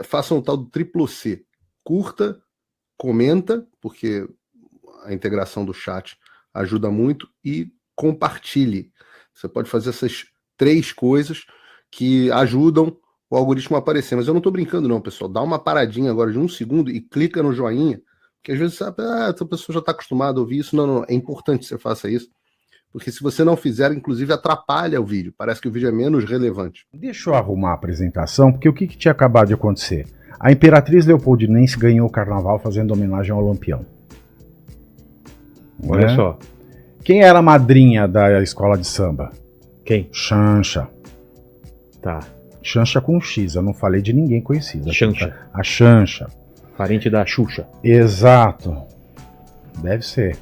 façam o tal do triplo C. Curta, comenta, porque a integração do chat ajuda muito, e compartilhe. Você pode fazer essas 3 coisas que ajudam o algoritmo a aparecer. Mas eu não estou brincando não, pessoal. Dá uma paradinha agora de 1 segundo e clica no joinha, porque às vezes sabe, essa pessoa já está acostumada a ouvir isso. Não, é importante que você faça isso, porque se você não fizer, inclusive atrapalha o vídeo. Parece que o vídeo é menos relevante. Deixa eu arrumar a apresentação, porque o que tinha acabado de acontecer? A Imperatriz Leopoldinense ganhou o carnaval fazendo homenagem ao Lampião. Olha só. Quem era a madrinha da escola de samba? Quem? Xanxa. Tá. Xanxa com X, eu não falei de ninguém conhecido. Xanxa. A Xanxa. Parente da Xuxa. Exato. Deve ser.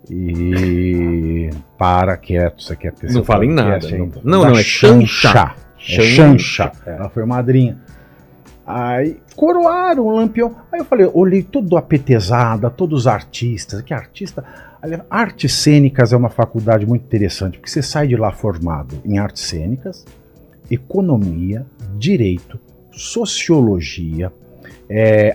E... Para quieto, você quer ter... Não fala em nada. Não, é Xanxa. Xanxa. Ela foi madrinha. Aí coroaram o Lampião. Aí eu falei, olhei tudo apetezada, todos os artistas. Que artista... Artes cênicas é uma faculdade muito interessante, porque você sai de lá formado em artes cênicas, economia, direito, sociologia,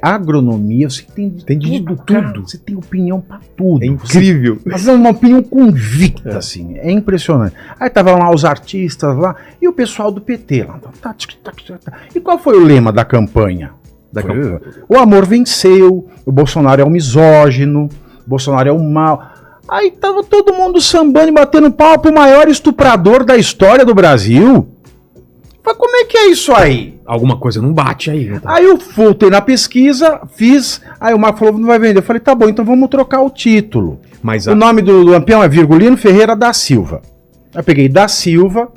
agronomia, você tem de tudo. Cara, você tem opinião pra tudo. É incrível. Mas é uma opinião convicta, assim. É impressionante. Aí estavam lá os artistas lá e o pessoal do PT lá. E qual foi o lema da campanha? O amor venceu, o Bolsonaro é um misógino, o Bolsonaro é um mau. Aí tava todo mundo sambando e batendo pau pro maior estuprador da história do Brasil. Mas como é que é isso aí? Alguma coisa não bate aí. Tá? Aí eu voltei na pesquisa, fiz. Aí o Marco falou, não vai vender. Eu falei, tá bom, então vamos trocar o título. Mas o nome do Lampião é Virgulino Ferreira da Silva. Aí peguei da Silva.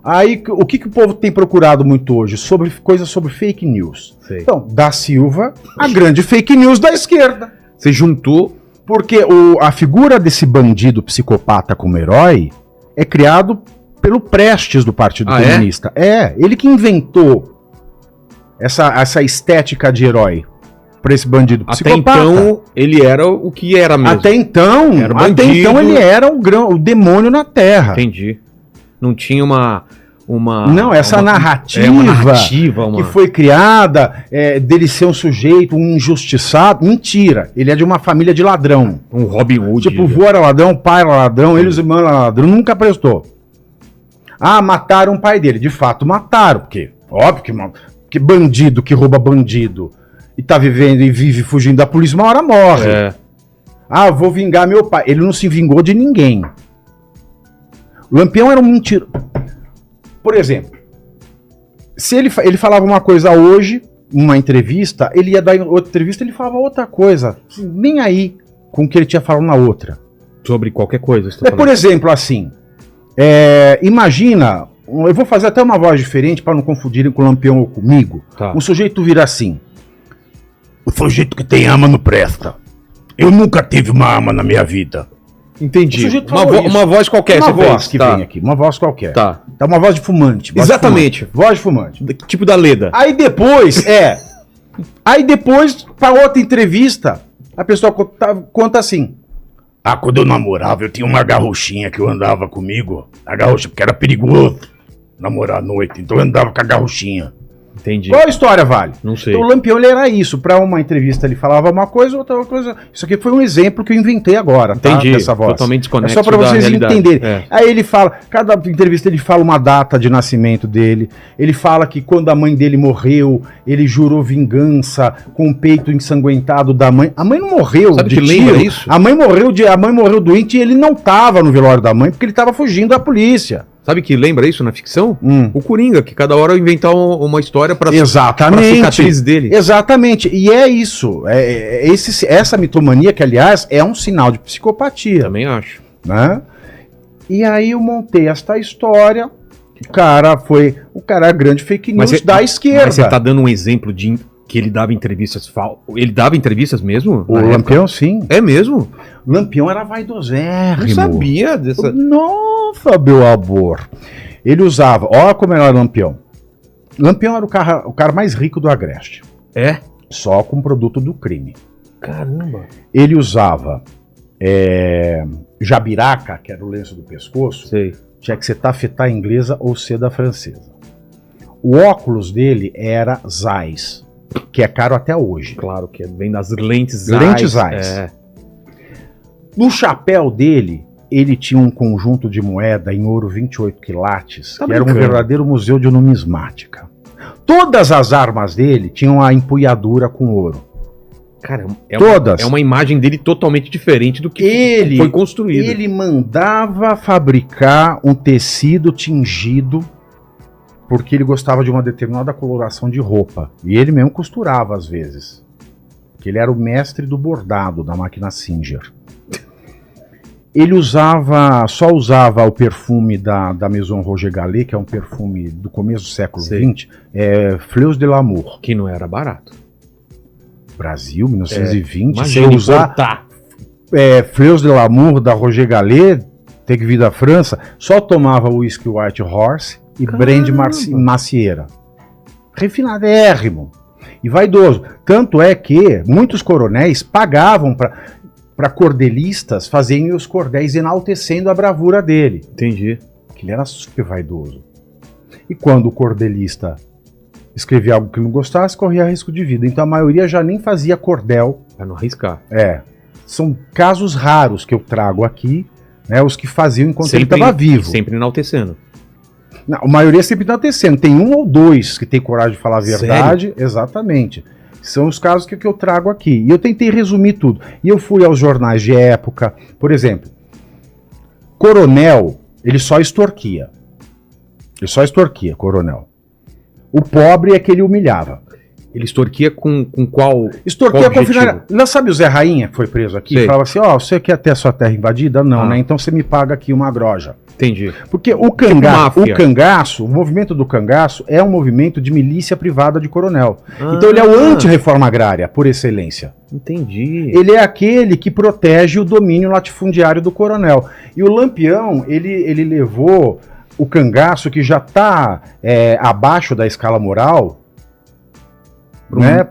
Aí o que o povo tem procurado muito hoje? Coisas sobre fake news. Sei. Então, da Silva, a grande fake news da esquerda. Você juntou... Porque a figura desse bandido psicopata como herói é criado pelo Prestes do Partido Comunista. Ele que inventou essa estética de herói para esse bandido psicopata. Até então ele era o que era mesmo. Até então ele era o demônio na Terra. Entendi. Não tinha uma narrativa que foi criada dele ser um sujeito, um injustiçado. Mentira, ele é de uma família de ladrão. Um Robin Hood. Tipo, o vô era ladrão, o pai era ladrão, eles irmãos eram ladrão, nunca prestou. Mataram o pai dele. De fato, mataram, porque, óbvio que bandido que rouba bandido e tá vivendo e vive fugindo da polícia, uma hora morre. Vou vingar meu pai. Ele não se vingou de ninguém. O Lampião era um mentiroso. Por exemplo, se ele falava uma coisa hoje, numa entrevista, ele ia dar outra entrevista, ele falava outra coisa, nem aí com o que ele tinha falado na outra. Sobre qualquer coisa. Por exemplo, assim, imagina, eu vou fazer até uma voz diferente para não confundirem com o Lampião ou comigo. Tá. Um sujeito vira assim: o sujeito que tem ama não presta. Eu nunca tive uma ama na minha vida. Entendi. Uma voz qualquer. Uma voz que vem aqui, uma voz qualquer. Tá. É uma voz de fumante. Exatamente. Voz de fumante. Tipo da Leda. Aí depois, pra outra entrevista, a pessoa conta assim: quando eu namorava, eu tinha uma garruchinha que eu andava comigo. A garrucha, porque era perigoso namorar à noite, então eu andava com a garruchinha. Entendi. Qual a história vale? Não sei. Então o Lampião ele era isso. Pra uma entrevista ele falava uma coisa, outra coisa. Isso aqui foi um exemplo que eu inventei agora. Entendi. Tá? Dessa voz. Totalmente desconexo. É só pra vocês entenderem. É. Aí ele fala, cada entrevista ele fala uma data de nascimento dele. Ele fala que quando a mãe dele morreu, ele jurou vingança com o peito ensanguentado da mãe. A mãe não morreu. Sabe de que lembra isso? A mãe morreu doente e ele não tava no velório da mãe porque ele tava fugindo da polícia. Sabe que lembra isso na ficção? O Coringa, que cada hora inventar uma história para cicatriz dele. Exatamente. E é isso. Essa mitomania, que aliás é um sinal de psicopatia. Também acho. Né? E aí eu montei esta história. O cara é grande fake news da esquerda. Mas você tá dando um exemplo de que ele dava entrevistas Ele dava entrevistas mesmo? O Lampião, sim. É mesmo? O Lampião era vaidosérrimo. Não sabia dessa... Nossa, meu amor. Ele usava... Olha como era o Lampião. Lampião era o cara mais rico do Agreste. É? Só com produto do crime. Caramba. Ele usava jabiraca, que era o lenço do pescoço. Sei. Tinha que ser tafetá inglesa ou seda francesa. O óculos dele era Zeiss, que é caro até hoje. Claro que vem das lentes Zeiss. Lentes Zeiss. No chapéu dele, ele tinha um conjunto de moeda em ouro 28 quilates, que era um verdadeiro museu de numismática. Todas as armas dele tinham a empunhadura com ouro. Cara, todas. É uma imagem dele totalmente diferente do que foi construído. Ele mandava fabricar um tecido tingido porque ele gostava de uma determinada coloração de roupa. E ele mesmo costurava às vezes. Porque ele era o mestre do bordado da máquina Singer. Ele só usava o perfume da Maison Roger Gallet, que é um perfume do começo do século XX, Fleurs de l'Amour. Que não era barato. Brasil, 1920, imagina você usar Fleurs de l'Amour da Roger Gallet, tem que vir da França, só tomava whisky White Horse e brandy macieira. Refinadérrimo e vaidoso. Tanto é que muitos coronéis pagavam para cordelistas fazerem os cordéis enaltecendo a bravura dele. Entendi. Que ele era super vaidoso. E quando o cordelista escrevia algo que não gostasse, corria risco de vida. Então a maioria já nem fazia cordel. Para não arriscar. São casos raros que eu trago aqui, né, os que faziam enquanto ele estava vivo. Sempre enaltecendo. Não, a maioria sempre enaltecendo. Tem um ou dois que tem coragem de falar a verdade. Sério? Exatamente. São os casos que eu trago aqui. E eu tentei resumir tudo. E eu fui aos jornais de época. Por exemplo, coronel, ele só extorquia. Coronel. O pobre é que ele humilhava. Ele extorquia com qual? Extorquia com final. Não sabe o Zé Rainha que foi preso aqui? Sei. Falava assim: você quer ter a sua terra invadida? Não, né? Então você me paga aqui uma groja. Entendi. Porque o cangaço, o movimento do cangaço é um movimento de milícia privada de coronel. Então ele é o anti-reforma agrária, por excelência. Entendi. Ele é aquele que protege o domínio latifundiário do coronel. E o Lampião, ele levou o cangaço, que já está abaixo da escala moral,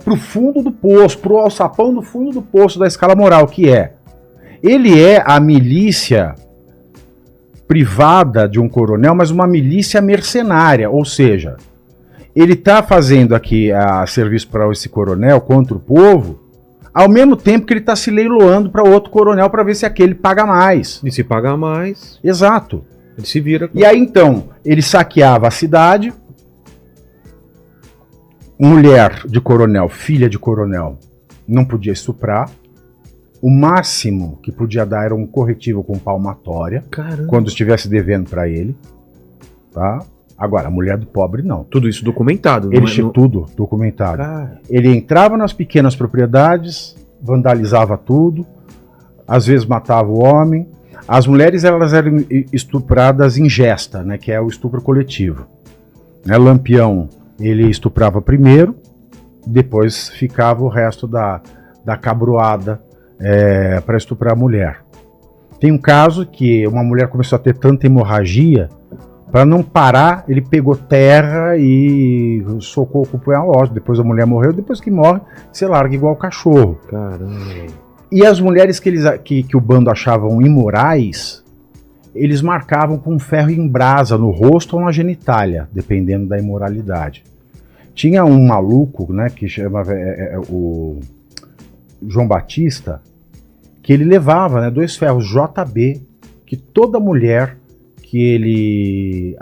pro fundo do poço, pro alçapão do fundo do poço da escala moral, ele é a milícia privada de um coronel, mas uma milícia mercenária, ou seja, ele está fazendo aqui a serviço para esse coronel contra o povo, ao mesmo tempo que ele está se leiloando para outro coronel para ver se aquele paga mais. E se pagar mais... Exato. Ele se vira. E aí então, ele saqueava a cidade, mulher de coronel, filha de coronel, não podia estuprar. O máximo que podia dar era um corretivo com palmatória. Caramba. Quando estivesse devendo para ele. Tá? Agora, a mulher do pobre não. Tudo isso documentado. Tudo documentado. Cara. Ele entrava nas pequenas propriedades, vandalizava tudo, às vezes matava o homem. As mulheres, elas eram estupradas em gesta, né, que é o estupro coletivo. Lampião, ele estuprava primeiro, depois ficava o resto da cabroada para estuprar a mulher. Tem um caso que uma mulher começou a ter tanta hemorragia, para não parar, ele pegou terra e socou com o punhal ósseo. Depois a mulher morreu, depois que morre, você larga igual cachorro. Caramba. E as mulheres que o bando achavam imorais, eles marcavam com ferro em brasa no rosto ou na genitália, dependendo da imoralidade. Tinha um maluco, né, que chamava o João Batista, que ele levava, né, 2 ferros JB, que toda mulher que ele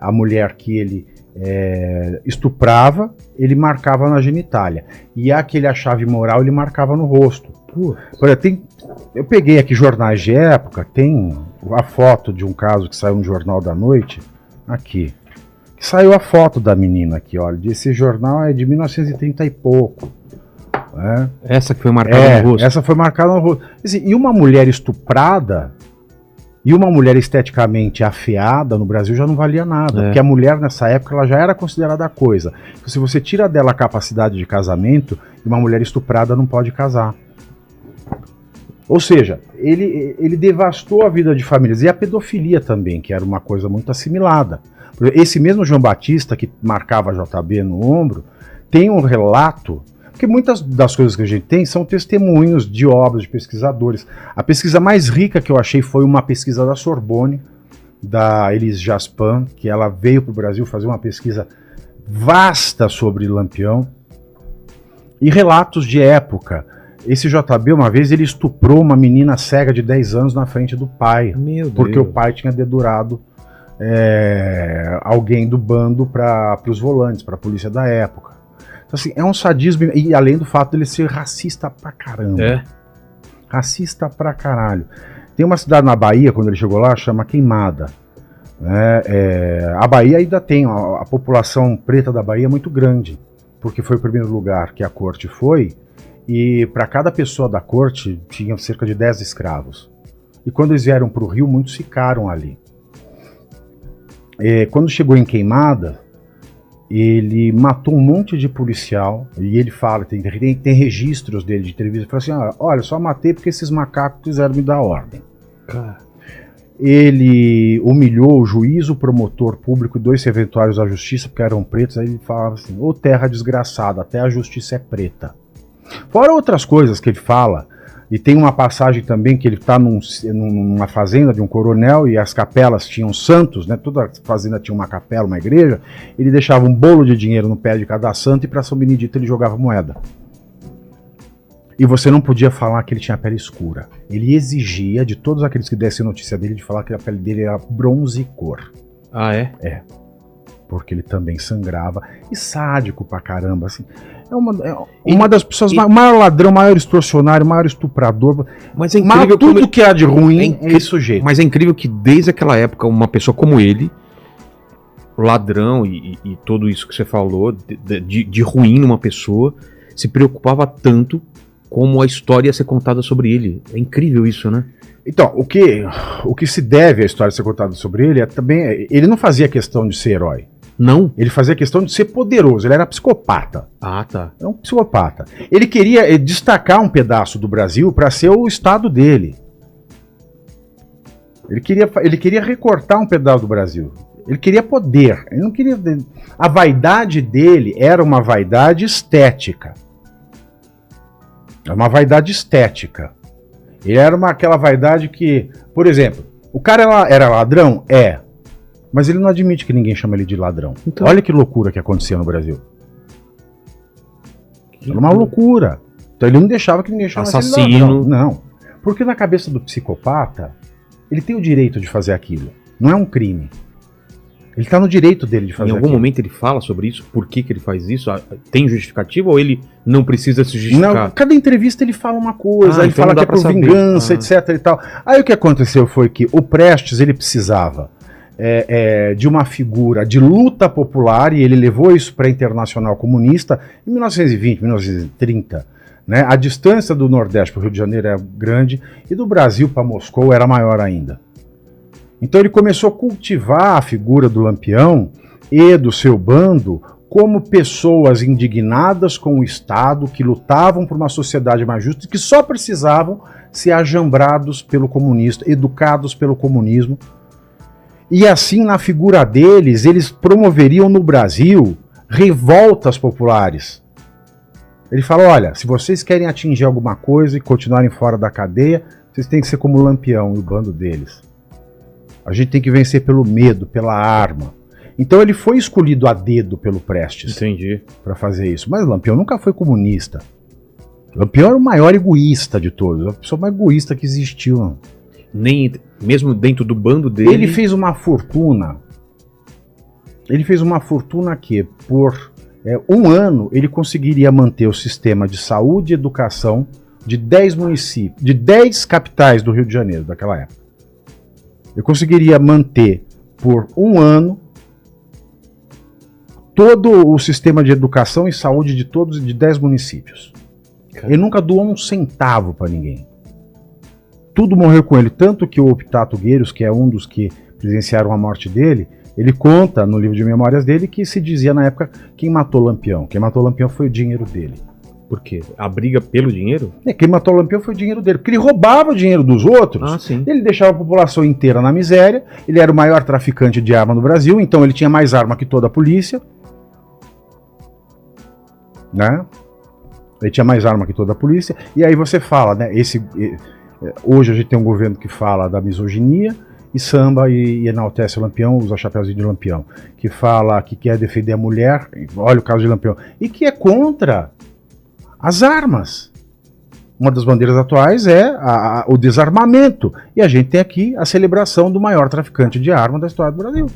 estuprava, ele marcava na genitália. E a que ele achava imoral, ele marcava no rosto. Olha, eu peguei aqui jornais de época, tem a foto de um caso que saiu no Jornal da Noite, aqui. Que saiu a foto da menina aqui, olha. Esse jornal é de 1930 e pouco. Né? Essa que foi marcada no rosto? Essa foi marcada no rosto. Assim, e uma mulher estuprada, e uma mulher esteticamente afiada no Brasil já não valia nada. Porque a mulher nessa época ela já era considerada coisa. Então, se você tira dela a capacidade de casamento, uma mulher estuprada não pode casar. Ou seja, ele devastou a vida de famílias. E a pedofilia também, que era uma coisa muito assimilada. Esse mesmo João Batista, que marcava JB no ombro, tem um relato, porque muitas das coisas que a gente tem são testemunhos de obras, de pesquisadores. A pesquisa mais rica que eu achei foi uma pesquisa da Sorbonne, da Elise Jaspin, que ela veio para o Brasil fazer uma pesquisa vasta sobre Lampião e relatos de época. Esse JB, uma vez, ele estuprou uma menina cega de 10 anos na frente do pai. Meu Deus. Porque o pai tinha dedurado alguém do bando para os volantes, para a polícia da época. Então, assim, é um sadismo, e além do fato dele ser racista pra caramba. É. Racista pra caralho. Tem uma cidade na Bahia, quando ele chegou lá, chama Queimada. A Bahia ainda tem, a população preta da Bahia é muito grande, porque foi o primeiro lugar que a corte foi, e para cada pessoa da corte tinha cerca de 10 escravos. E quando eles vieram para o Rio, muitos ficaram ali. Quando chegou em Queimada, ele matou um monte de policial, e ele fala, tem registros dele de entrevista, ele fala assim, olha, só matei porque esses macacos quiseram me dar ordem. Cara. Ele humilhou o juiz, o promotor público e 2 serventuários da justiça, porque eram pretos. Aí ele falava assim, ô terra desgraçada, até a justiça é preta. Fora outras coisas que ele fala, e tem uma passagem também que ele está numa fazenda de um coronel e as capelas tinham santos, né? Toda fazenda tinha uma capela, uma igreja. Ele deixava um bolo de dinheiro no pé de cada santo e para São Benedito ele jogava moeda. E você não podia falar que ele tinha pele escura. Ele exigia de todos aqueles que dessem notícia dele de falar que a pele dele era bronze cor. Ah, é? É. Porque ele também sangrava. E sádico pra caramba, assim. Uma das pessoas, maior ladrão, maior extorsionário, maior estuprador. Mas é incrível tudo que há de ruim é esse sujeito. Mas é incrível que desde aquela época, uma pessoa como ele, ladrão e tudo isso que você falou, de ruim numa pessoa, se preocupava tanto como a história ia ser contada sobre ele. É incrível isso, né? Então, o que se deve à história ser contada sobre ele é também... Ele não fazia questão de ser herói. Não? Ele fazia questão de ser poderoso. Ele era psicopata. Ah, tá. Era um psicopata. Ele queria destacar um pedaço do Brasil para ser o estado dele. Ele queria recortar um pedaço do Brasil. Ele queria poder. Ele não queria... A vaidade dele era uma vaidade estética. É uma vaidade estética. Ele era aquela vaidade que, por exemplo, o cara era ladrão? É. Mas ele não admite que ninguém chama ele de ladrão. Então, olha que loucura que acontecia no Brasil. Era uma loucura. Então ele não deixava que ninguém chamasse ele de ladrão. Não. Porque na cabeça do psicopata, ele tem o direito de fazer aquilo. Não é um crime. Ele está no direito dele de fazer aquilo. Em algum momento ele fala sobre isso? Por que ele faz isso? Tem justificativa ou ele não precisa se justificar? Não, cada entrevista ele fala uma coisa, ele fala que é por vingança, etc e tal. Aí o que aconteceu foi que o Prestes, ele precisava de uma figura de luta popular, e ele levou isso para a Internacional Comunista em 1920, 1930. Né? A distância do Nordeste para o Rio de Janeiro era grande e do Brasil para Moscou era maior ainda. Então ele começou a cultivar a figura do Lampião e do seu bando como pessoas indignadas com o Estado, que lutavam por uma sociedade mais justa e que só precisavam ser ajambrados pelo comunista, educados pelo comunismo. E assim, na figura deles, eles promoveriam no Brasil revoltas populares. Ele fala, olha, se vocês querem atingir alguma coisa e continuarem fora da cadeia, vocês têm que ser como o Lampião e o bando deles. A gente tem que vencer pelo medo, pela arma. Então ele foi escolhido a dedo pelo Prestes. Entendi. Para fazer isso. Mas Lampião nunca foi comunista. Lampião era o maior egoísta de todos. A pessoa mais egoísta que existiu. Nem mesmo dentro do bando dele. Ele fez uma fortuna. Ele fez uma fortuna que por um ano ele conseguiria manter o sistema de saúde e educação de 10 municípios, de 10 capitais do Rio de Janeiro daquela época. Eu conseguiria manter por um ano todo o sistema de educação e saúde de 10 municípios. Ele nunca doou um centavo para ninguém. Tudo morreu com ele, tanto que o Optato Gueiros, que é um dos que presenciaram a morte dele, ele conta no livro de memórias dele que se dizia na época quem matou Lampião. Quem matou Lampião foi o dinheiro dele. Por quê? A briga pelo dinheiro? Quem matou Lampião foi o dinheiro dele, porque ele roubava o dinheiro dos outros. Ah, sim. Ele deixava a população inteira na miséria, ele era o maior traficante de arma no Brasil, então ele tinha mais arma que toda a polícia. Né? Ele tinha mais arma que toda a polícia. E aí você fala, né? Hoje a gente tem um governo que fala da misoginia e samba e enaltece o Lampião, usa chapéuzinho de Lampião, que fala que quer defender a mulher, olha o caso de Lampião, e que é contra as armas. Uma das bandeiras atuais é o desarmamento, e a gente tem aqui a celebração do maior traficante de arma da história do Brasil.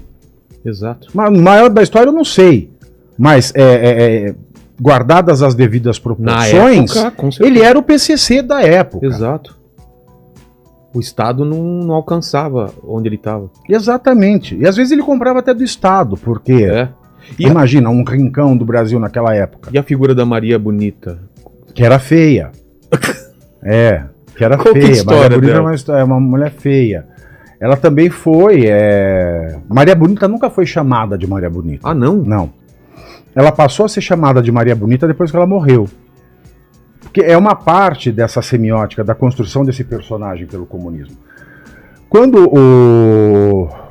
Exato. O maior da história eu não sei, mas guardadas as devidas proporções, na época, com certeza. ele era o PCC da época. Exato. O Estado não alcançava onde ele estava. Exatamente. E às vezes ele comprava até do Estado, porque imagina um rincão do Brasil naquela época. E a figura da Maria Bonita? Que era feia. Que era Qual que é a feia. história Maria dela? Bonita é uma mulher feia. Ela também foi... Maria Bonita nunca foi chamada de Maria Bonita. Ah, não? Não. Ela passou a ser chamada de Maria Bonita depois que ela morreu. Porque é uma parte dessa semiótica, da construção desse personagem pelo comunismo. Quando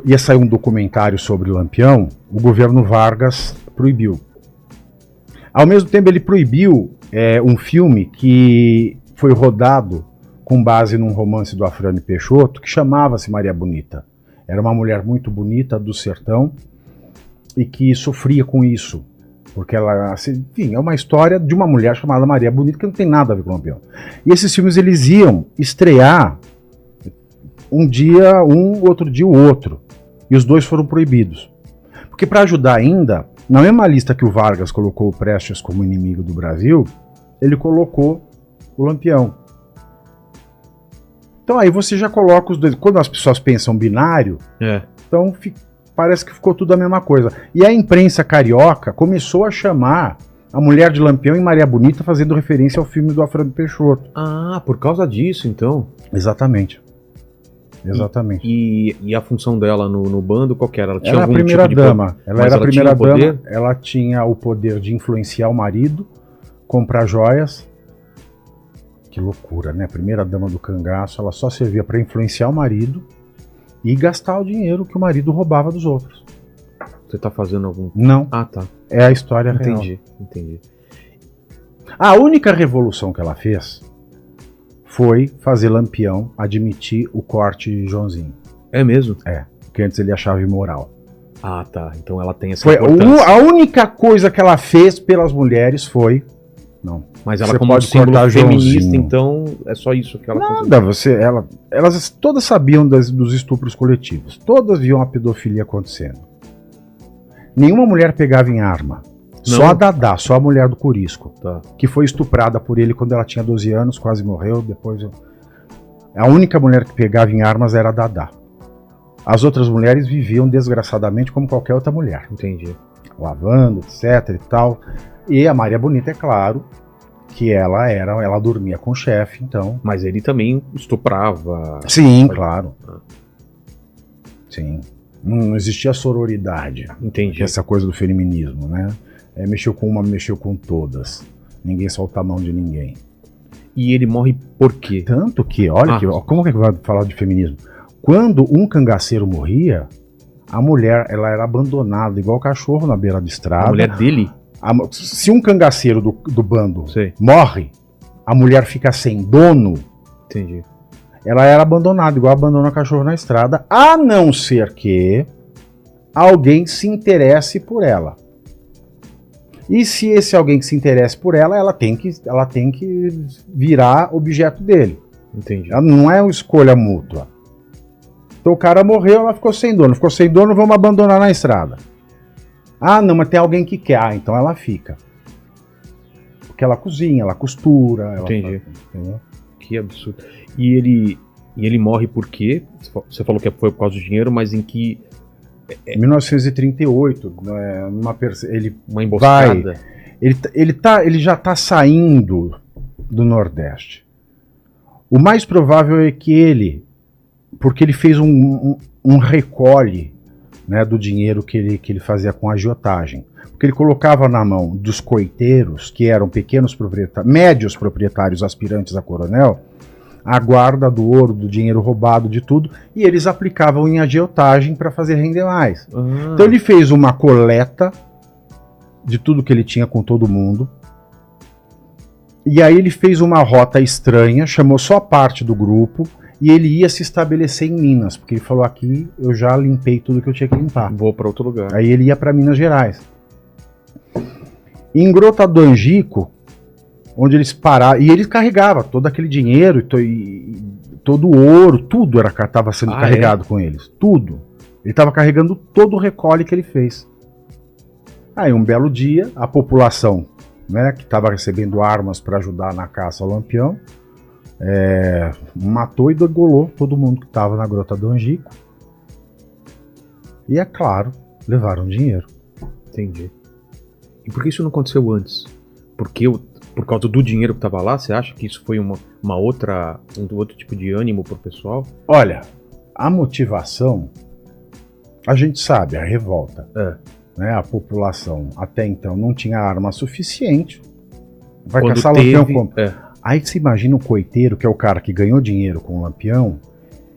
ia sair um documentário sobre Lampião, o governo Vargas proibiu. Ao mesmo tempo, ele proibiu um filme que foi rodado com base num romance do Afrânio Peixoto, que chamava-se Maria Bonita. Era uma mulher muito bonita do sertão e que sofria com isso. Porque ela, assim, enfim, é uma história de uma mulher chamada Maria Bonita que não tem nada a ver com o Lampião. E esses filmes eles iam estrear um dia um, outro dia o outro. E os dois foram proibidos. Porque para ajudar ainda, na mesma lista que o Vargas colocou o Prestes como inimigo do Brasil, ele colocou o Lampião. Então aí você já coloca os dois. Quando as pessoas pensam binário, então parece que ficou tudo a mesma coisa. E a imprensa carioca começou a chamar a mulher de Lampião em Maria Bonita, fazendo referência ao filme do Afrânio Peixoto. Ah, por causa disso, então. Exatamente. Exatamente. E a função dela no bando, qual que era? Ela tinha Ela era a algum primeira tipo de dama. Ela era a primeira tinha dama. poder? Ela tinha o poder de influenciar o marido, comprar joias. Que loucura, né? A primeira dama do cangaço, ela só servia para influenciar o marido e gastar o dinheiro que o marido roubava dos outros. Você tá fazendo algum... Não. Ah, tá. É a história real. Entendi. A única revolução que ela fez foi fazer Lampião admitir o corte de Joãozinho. É mesmo? Porque antes ele achava imoral. Ah, tá. Então ela tem essa Foi importância. a única coisa que ela fez pelas mulheres foi... Não. Mas ela, Você como pode símbolo cortar feminista, Joãozinho. então é só isso que ela Nada, elas todas sabiam dos estupros coletivos. Todas viam a pedofilia acontecendo. Nenhuma mulher pegava em arma. Não. Só a Dadá, só a mulher do Curisco. Tá. Que foi estuprada por ele quando ela tinha 12 anos, quase morreu. Depois a única mulher que pegava em armas era a Dadá. As outras mulheres viviam desgraçadamente como qualquer outra mulher. Entendi. Lavando, etc e tal. E a Maria Bonita, é claro, que ela dormia com o chefe, então... Mas ele também estuprava. Sim, claro. Sim. Não existia sororidade. Entendi. Essa coisa do feminismo, né? Mexeu com uma, mexeu com todas. Ninguém solta a mão de ninguém. E ele morre por quê? Tanto que, olha aqui, como é que vai falar de feminismo? Quando um cangaceiro morria, a mulher, ela era abandonada, igual cachorro na beira da estrada. A mulher dele? Se um cangaceiro do bando Sei. morre, a mulher fica sem dono. Entendi. Ela era abandonada, igual abandona cachorro na estrada, a não ser que alguém se interesse por ela. E se esse alguém que se interesse por ela, ela tem que virar objeto dele. Entendi. Ela não é uma escolha mútua. Então o cara morreu, ela ficou sem dono. Ficou sem dono, vamos abandonar na estrada. Ah, não, mas tem alguém que quer. Ah, então ela fica. Porque ela cozinha, ela costura. Entendi. Entendeu? Que absurdo. E ele morre por quê? Você falou que foi por causa do dinheiro, mas em que... Em 1938, Uma emboscada. Ele já está saindo do Nordeste. O mais provável é que porque ele fez um recolhe, né, do dinheiro que ele fazia com agiotagem. Porque ele colocava na mão dos coiteiros, que eram pequenos proprietários, médios proprietários aspirantes a coronel, a guarda do ouro, do dinheiro roubado, de tudo, e eles aplicavam em agiotagem para fazer render mais. Então ele fez uma coleta de tudo que ele tinha com todo mundo, e aí ele fez uma rota estranha, chamou só parte do grupo, e ele ia se estabelecer em Minas, porque ele falou: aqui eu já limpei tudo que eu tinha que limpar. Vou para outro lugar. Aí ele ia para Minas Gerais. Em Grota do Angico, onde eles pararam, e ele carregava todo aquele dinheiro e todo o ouro, tudo estava sendo carregado com eles, tudo. Ele estava carregando todo o recolhe que ele fez. Aí um belo dia, a população, né, que estava recebendo armas para ajudar na caça ao Lampião, matou e degolou todo mundo que estava na Grota do Angico. E é claro, levaram dinheiro. Entendi. E por que isso não aconteceu antes? Por causa do dinheiro que estava lá, você acha que isso foi um outro tipo de ânimo pro pessoal? Olha, a motivação, a gente sabe, a revolta. Né, a população até então não tinha arma suficiente. Vai Quando caçar teve, Lampião como? Aí você imagina o coiteiro, que é o cara que ganhou dinheiro com o Lampião,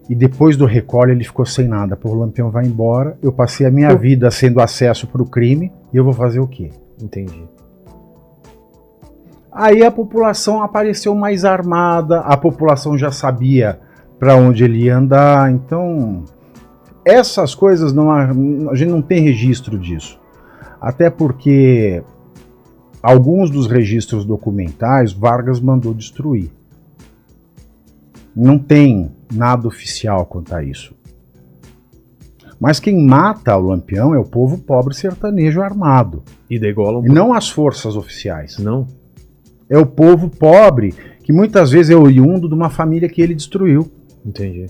e depois do recolhe ele ficou sem nada. Pô, o Lampião vai embora, eu passei a minha vida sendo acesso pro crime, e eu vou fazer o quê? Entendi. Aí a população apareceu mais armada, a população já sabia para onde ele ia andar, então essas coisas a gente não tem registro disso. Até porque alguns dos registros documentais Vargas mandou destruir. Não tem nada oficial quanto a isso. Mas quem mata o Lampião é o povo pobre sertanejo armado. E degolam. E não as forças oficiais. Não. É o povo pobre, que muitas vezes é oriundo de uma família que ele destruiu. Entendi.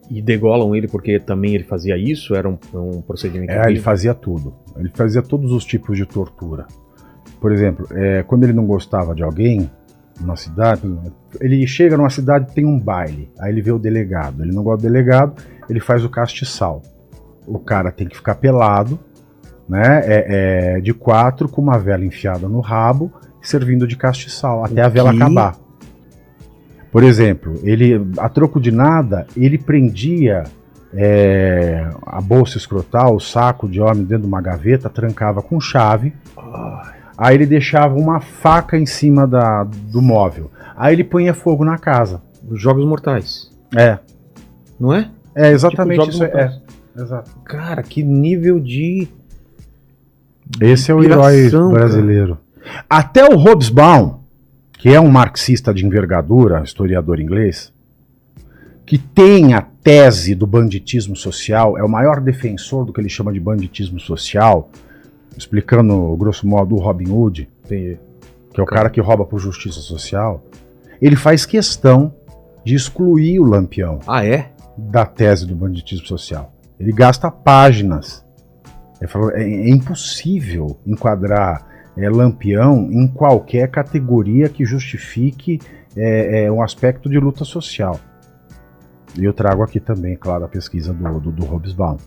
E degolam ele porque também ele fazia isso? Era um procedimento? Ele fazia tudo. Ele fazia todos os tipos de tortura. Por exemplo, quando ele não gostava de alguém numa cidade, ele chega numa cidade e tem um baile. Aí ele vê o delegado. Ele não gosta do delegado, ele faz o castiçal. O cara tem que ficar pelado, né? De 4, com uma vela enfiada no rabo, servindo de castiçal, até a vela acabar. Por exemplo, a troco de nada, ele prendia a bolsa escrotal, o saco de homem dentro de uma gaveta, trancava com chave, aí ele deixava uma faca em cima do móvel, aí ele punha fogo na casa. Os Jogos Mortais. Não é? É exatamente tipo, isso. Exato. Cara, que nível de... Esse é o herói brasileiro. Cara. Até o Hobsbawm, que é um marxista de envergadura, historiador inglês, que tem a tese do banditismo social, é o maior defensor do que ele chama de banditismo social, explicando, grosso modo, o Robin Hood, que é o cara que rouba por justiça social. Ele faz questão de excluir o Lampião da tese do banditismo social. Ele gasta páginas. Ele falou, é impossível enquadrar Lampião em qualquer categoria que justifique um aspecto de luta social. E eu trago aqui também, claro, a pesquisa do Hobsbawm.